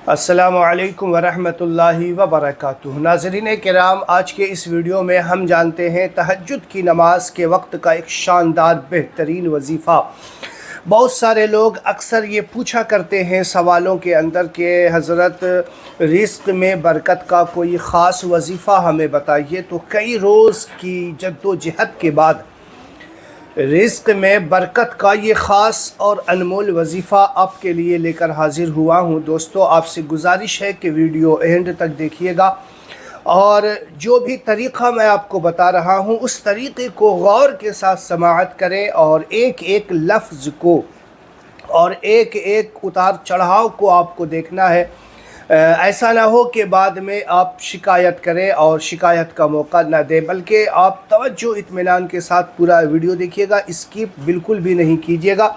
السلام علیکم ورحمۃ اللہ وبرکاتہ۔ ناظرین کرام، آج کے اس ویڈیو میں ہم جانتے ہیں تہجد کی نماز کے وقت کا ایک شاندار بہترین وظیفہ۔ بہت سارے لوگ اکثر یہ پوچھا کرتے ہیں سوالوں کے اندر کہ حضرت رزق میں برکت کا کوئی خاص وظیفہ ہمیں بتائیے۔ تو کئی روز کی جد و جہد کے بعد رزق میں برکت کا یہ خاص اور انمول وظیفہ آپ کے لیے لے کر حاضر ہوا ہوں۔ دوستو، آپ سے گزارش ہے کہ ویڈیو اینڈ تک دیکھیے گا، اور جو بھی طریقہ میں آپ کو بتا رہا ہوں اس طریقے کو غور کے ساتھ سماعت کریں، اور ایک ایک لفظ کو اور ایک ایک اتار چڑھاؤ کو آپ کو دیکھنا ہے۔ ایسا نہ ہو کہ بعد میں آپ شکایت کریں اور شکایت کا موقع نہ دیں، بلکہ آپ توجہ اطمینان کے ساتھ پورا ویڈیو دیکھیے گا، اسکپ بالکل بھی نہیں کیجیے گا،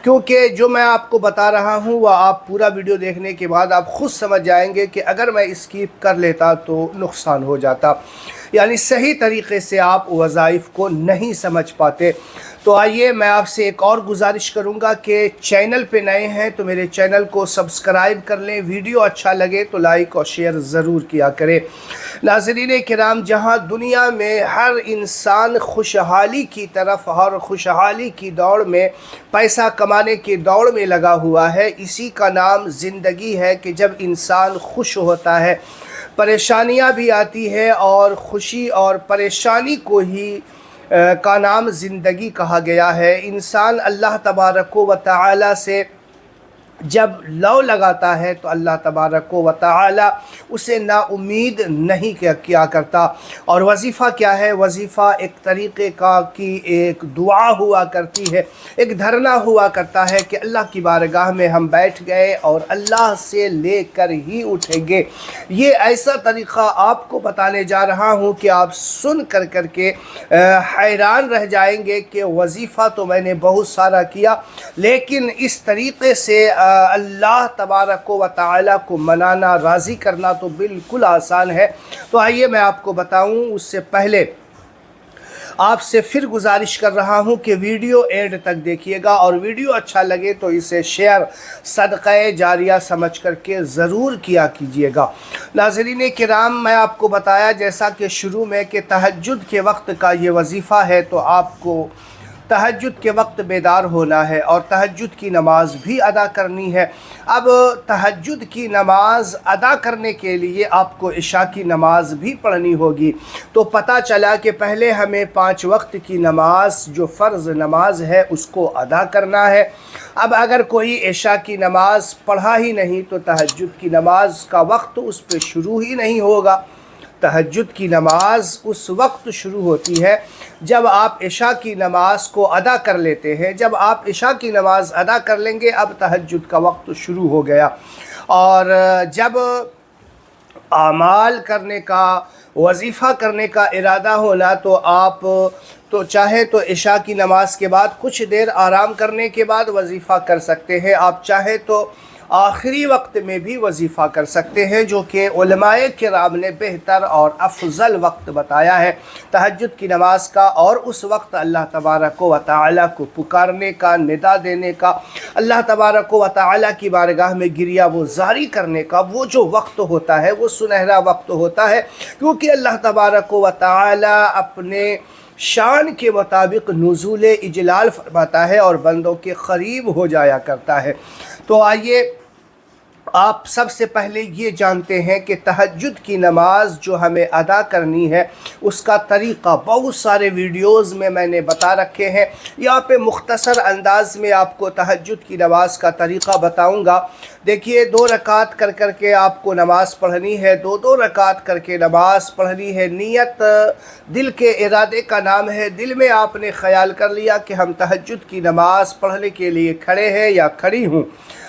کیونکہ جو میں آپ کو بتا رہا ہوں وہ آپ پورا ویڈیو دیکھنے کے بعد آپ خود سمجھ جائیں گے کہ اگر میں اسکپ کر لیتا تو نقصان ہو جاتا، یعنی صحیح طریقے سے آپ وظائف کو نہیں سمجھ پاتے۔ تو آئیے میں آپ سے ایک اور گزارش کروں گا کہ چینل پہ نئے ہیں تو میرے چینل کو سبسکرائب کر لیں، ویڈیو اچھا لگے تو لائک اور شیئر ضرور کیا کریں۔ ناظرین کرام، جہاں دنیا میں ہر انسان خوشحالی کی طرف اور خوشحالی کی دوڑ میں، پیسہ کمانے کی دوڑ میں لگا ہوا ہے، اسی کا نام زندگی ہے کہ جب انسان خوش ہوتا ہے پریشانیاں بھی آتی ہے، اور خوشی اور پریشانی کو ہی کا نام زندگی کہا گیا ہے۔ انسان اللہ تبارک و تعالی سے جب لو لگاتا ہے تو اللہ تبارک و تعالی اسے نا امید نہیں کیا کرتا۔ اور وظیفہ کیا ہے؟ وظیفہ ایک طریقے کی ایک دعا ہوا کرتی ہے، ایک دھرنا ہوا کرتا ہے کہ اللہ کی بارگاہ میں ہم بیٹھ گئے اور اللہ سے لے کر ہی اٹھیں گے۔ یہ ایسا طریقہ آپ کو بتانے جا رہا ہوں کہ آپ سن کر کے حیران رہ جائیں گے کہ وظیفہ تو میں نے بہت سارا کیا، لیکن اس طریقے سے اللہ تبارک و تعالی کو منانا، راضی کرنا تو بالکل آسان ہے۔ تو آئیے میں آپ کو بتاؤں، اس سے پہلے آپ سے پھر گزارش کر رہا ہوں کہ ویڈیو اینڈ تک دیکھیے گا، اور ویڈیو اچھا لگے تو اسے شیئر صدقہ جاریہ سمجھ کر کے ضرور کیا کیجیے گا۔ ناظرین کرام، میں آپ کو بتایا جیسا کہ شروع میں کہ تہجد کے وقت کا یہ وظیفہ ہے، تو آپ کو تہجد کے وقت بیدار ہونا ہے اور تہجد کی نماز بھی ادا کرنی ہے۔ اب تہجد کی نماز ادا کرنے کے لیے آپ کو عشاء کی نماز بھی پڑھنی ہوگی۔ تو پتہ چلا کہ پہلے ہمیں 5 وقت کی نماز جو فرض نماز ہے اس کو ادا کرنا ہے۔ اب اگر کوئی عشاء کی نماز پڑھا ہی نہیں تو تہجد کی نماز کا وقت اس پہ شروع ہی نہیں ہوگا۔ تہجد کی نماز اس وقت شروع ہوتی ہے جب آپ عشاء کی نماز کو ادا کر لیتے ہیں۔ جب آپ عشاء کی نماز ادا کر لیں گے اب تہجد کا وقت شروع ہو گیا، اور جب اعمال کرنے کا، وظیفہ کرنے کا ارادہ ہونا تو آپ تو چاہے تو عشاء کی نماز کے بعد کچھ دیر آرام کرنے کے بعد وظیفہ کر سکتے ہیں، آپ چاہے تو آخری وقت میں بھی وظیفہ کر سکتے ہیں، جو کہ علماء کرام نے بہتر اور افضل وقت بتایا ہے تہجد کی نماز کا، اور اس وقت اللہ تبارک و تعالی کو پکارنے کا، ندا دینے کا، اللہ تبارک و تعالی کی بارگاہ میں گریہ و زاری کرنے کا وہ جو وقت ہوتا ہے وہ سنہرا وقت ہوتا ہے، کیونکہ اللہ تبارک و تعالی اپنے شان کے مطابق نزول اجلال فرماتا ہے اور بندوں کے قریب ہو جایا کرتا ہے۔ تو آئیے آپ سب سے پہلے یہ جانتے ہیں کہ تہجد کی نماز جو ہمیں ادا کرنی ہے اس کا طریقہ بہت سارے ویڈیوز میں نے بتا رکھے ہیں۔ یہاں پہ مختصر انداز میں آپ کو تہجد کی نماز کا طریقہ بتاؤں گا۔ دیکھیے، 2 رکعت کر کے آپ کو نماز پڑھنی ہے، 2 رکعت کر کے نماز پڑھنی ہے۔ نیت دل کے ارادے کا نام ہے۔ دل میں آپ نے خیال کر لیا کہ ہم تہجد کی نماز پڑھنے کے لیے کھڑے ہیں یا کھڑی ہوں،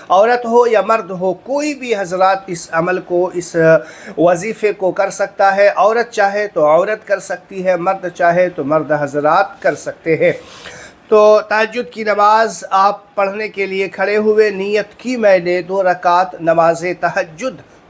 عورت ہو یا مرد ہو، کوئی بھی حضرات اس عمل کو، اس وظیفے کو کر سکتا ہے۔ عورت چاہے تو عورت کر سکتی ہے، مرد چاہے تو مرد حضرات کر سکتے ہیں۔ تو تہجد کی نماز آپ پڑھنے کے لیے کھڑے ہوئے، نیت کی میں نے 2 رکعت نماز تہجد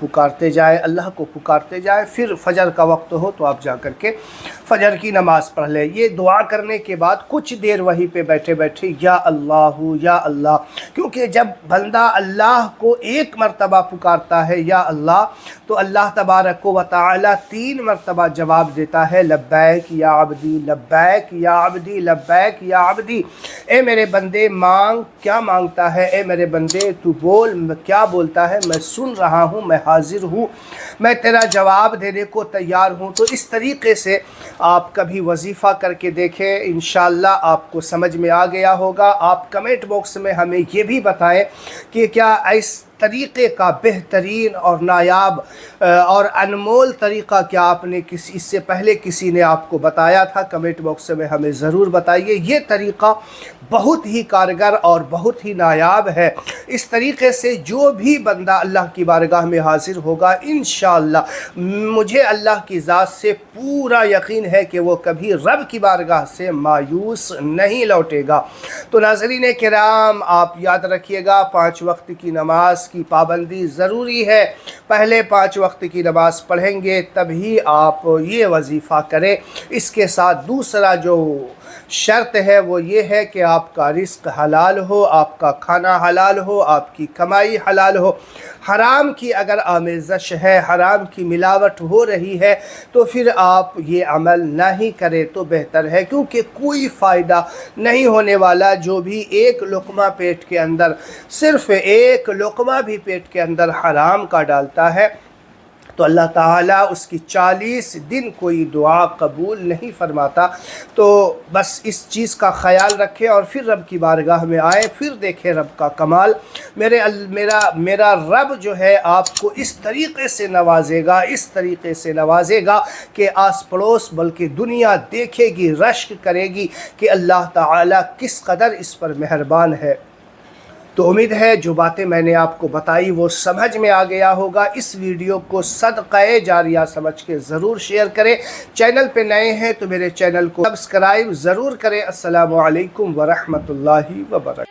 پکارتے جائیں، اللہ کو پکارتے جائیں۔ پھر فجر کا وقت ہو تو آپ جا کر کے فجر کی نماز پڑھ لیں۔ یہ دعا کرنے کے بعد کچھ دیر وہیں پہ بیٹھے بیٹھے یا اللہ، کیونکہ جب بندہ اللہ کو ایک مرتبہ پکارتا ہے یا اللہ، تو اللہ تبارک و تعالی 3 مرتبہ جواب دیتا ہے، لبیک یا عبدی، لبیک یا عبدی، لبیک یا عبدی۔ اے میرے بندے مانگ، کیا مانگتا ہے؟ اے میرے بندے تو بول، کیا بولتا ہے؟ میں سن رہا ہوں، میں حاضر ہوں، میں تیرا جواب دینے کو تیار ہوں۔ تو اس طریقے سے آپ کبھی وظیفہ کر کے دیکھیں، انشاءاللہ آپ کو سمجھ میں آ گیا ہوگا۔ آپ کمنٹ باکس میں ہمیں یہ بھی بتائیں کہ کیا اس طریقے کا بہترین اور نایاب اور انمول طریقہ کیا آپ نے اس سے پہلے کسی نے آپ کو بتایا تھا؟ کمنٹ باکس میں ہمیں ضرور بتائیے۔ یہ طریقہ بہت ہی کارگر اور بہت ہی نایاب ہے۔ اس طریقے سے جو بھی بندہ اللہ کی بارگاہ میں حاضر ہوگا، انشاءاللہ مجھے اللہ کی ذات سے پورا یقین ہے کہ وہ کبھی رب کی بارگاہ سے مایوس نہیں لوٹے گا۔ تو ناظرین کرام، آپ یاد رکھیے گا 5 وقت کی نماز کی پابندی ضروری ہے۔ پہلے 5 وقت کی نماز پڑھیں گے تبھی آپ یہ وظیفہ کریں۔ اس کے ساتھ دوسرا جو شرط ہے وہ یہ ہے کہ آپ کا رزق حلال ہو، آپ کا کھانا حلال ہو، آپ کی کمائی حلال ہو۔ حرام کی اگر آمیزش ہے، حرام کی ملاوٹ ہو رہی ہے، تو پھر آپ یہ عمل نہ ہی کریں تو بہتر ہے، کیونکہ کوئی فائدہ نہیں ہونے والا۔ جو بھی ایک لقمہ پیٹ کے اندر، صرف ایک لقمہ بھی پیٹ کے اندر حرام کا ڈالتا ہے، تو اللہ تعالیٰ اس کی 40 دن کوئی دعا قبول نہیں فرماتا۔ تو بس اس چیز کا خیال رکھیں اور پھر رب کی بارگاہ میں آئے، پھر دیکھیں رب کا کمال۔ میرا رب جو ہے آپ کو اس طریقے سے نوازے گا، اس طریقے سے نوازے گا کہ آس پڑوس بلکہ دنیا دیکھے گی، رشک کرے گی کہ اللہ تعالیٰ کس قدر اس پر مہربان ہے۔ تو امید ہے جو باتیں میں نے آپ کو بتائی وہ سمجھ میں آ گیا ہوگا۔ اس ویڈیو کو صدقہ جاریہ سمجھ کے ضرور شیئر کریں۔ چینل پہ نئے ہیں تو میرے چینل کو سبسکرائب ضرور کریں۔ السلام علیکم ورحمۃ اللہ وبرکاتہ۔